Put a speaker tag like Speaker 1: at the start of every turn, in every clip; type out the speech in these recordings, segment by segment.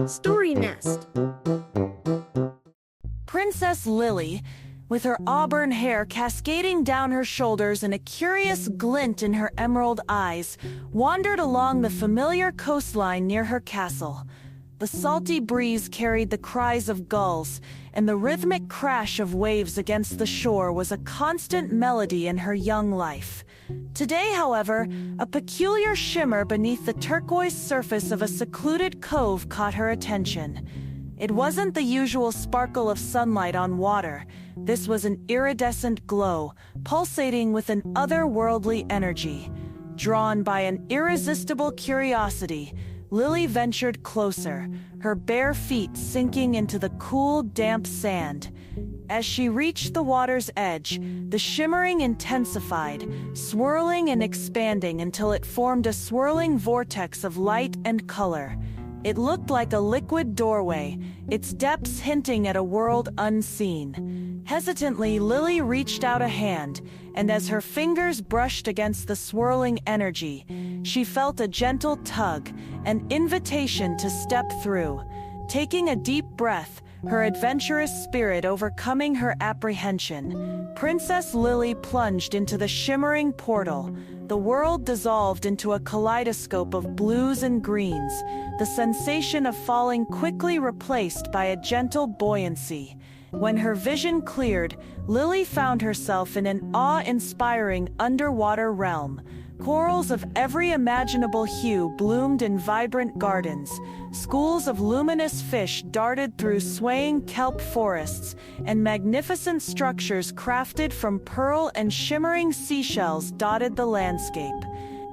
Speaker 1: Story Nest.
Speaker 2: Princess Lily, with her auburn hair cascading down her shoulders and a curious glint in her emerald eyes, wandered along the familiar coastline near her castle. The salty breeze carried the cries of gulls, and the rhythmic crash of waves against the shore was a constant melody in her young life. Today, however, a peculiar shimmer beneath the turquoise surface of a secluded cove caught her attention. It wasn't the usual sparkle of sunlight on water. This was an iridescent glow, pulsating with an otherworldly energy. Drawn by an irresistible curiosity, Lily ventured closer, her bare feet sinking into the cool, damp sand. As she reached the water's edge, the shimmering intensified, swirling and expanding until it formed a swirling vortex of light and color. It looked like a liquid doorway, its depths hinting at a world unseen. Hesitantly, Lily reached out a hand, and as her fingers brushed against the swirling energy, she felt a gentle tug, an invitation to step through. Taking a deep breath, her adventurous spirit overcoming her apprehension, Princess Lily plunged into the shimmering portal. The world dissolved into a kaleidoscope of blues and greens, the sensation of falling quickly replaced by a gentle buoyancy. When her vision cleared, Lily found herself in an awe-inspiring underwater realm. Corals of every imaginable hue bloomed in vibrant gardens. Schools of luminous fish darted through swaying kelp forests, and magnificent structures crafted from pearl and shimmering seashells dotted the landscape.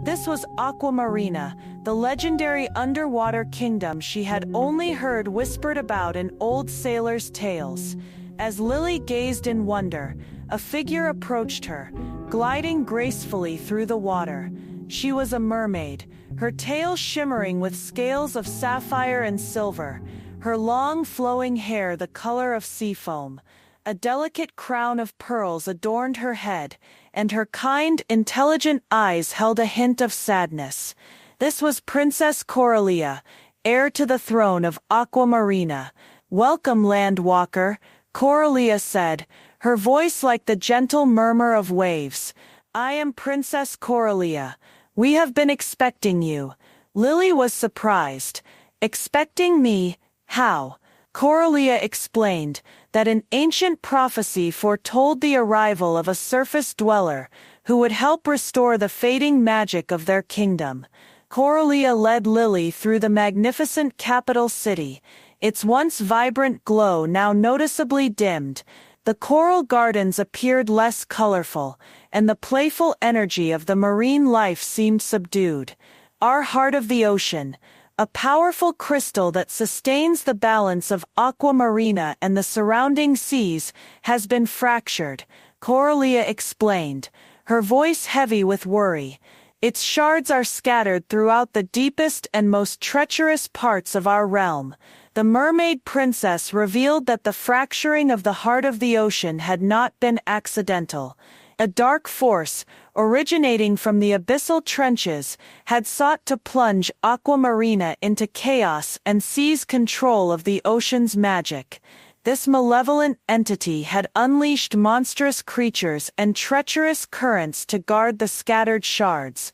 Speaker 2: This was Aquamarina, the legendary underwater kingdom she had only heard whispered about in old sailors' tales. As Lily gazed in wonder, a figure approached her, gliding gracefully through the water. She was a mermaid, her tail shimmering with scales of sapphire and silver, her long flowing hair the color of sea foam. A delicate crown of pearls adorned her head, and her kind, intelligent eyes held a hint of sadness. This was Princess Coralia, heir to the throne of Aquamarina. "Welcome, Landwalker," Coralia said, her voice like the gentle murmur of waves. "I am Princess Coralia. We have been expecting you." Lily was surprised. "Expecting me? How?" Coralia explained that an ancient prophecy foretold the arrival of a surface dweller who would help restore the fading magic of their kingdom. Coralia led Lily through the magnificent capital city, its once vibrant glow now noticeably dimmed. The coral gardens appeared less colorful, and the playful energy of the marine life seemed subdued. Our heart of the ocean, a powerful crystal that sustains the balance of Aquamarina and the surrounding seas, has been fractured, Coralia explained, her voice heavy with worry. Its shards are scattered throughout the deepest and most treacherous parts of our realm. The mermaid princess revealed that the fracturing of the heart of the ocean had not been accidental. A dark force, originating from the abyssal trenches, had sought to plunge Aquamarina into chaos and seize control of the ocean's magic. This malevolent entity had unleashed monstrous creatures and treacherous currents to guard the scattered shards.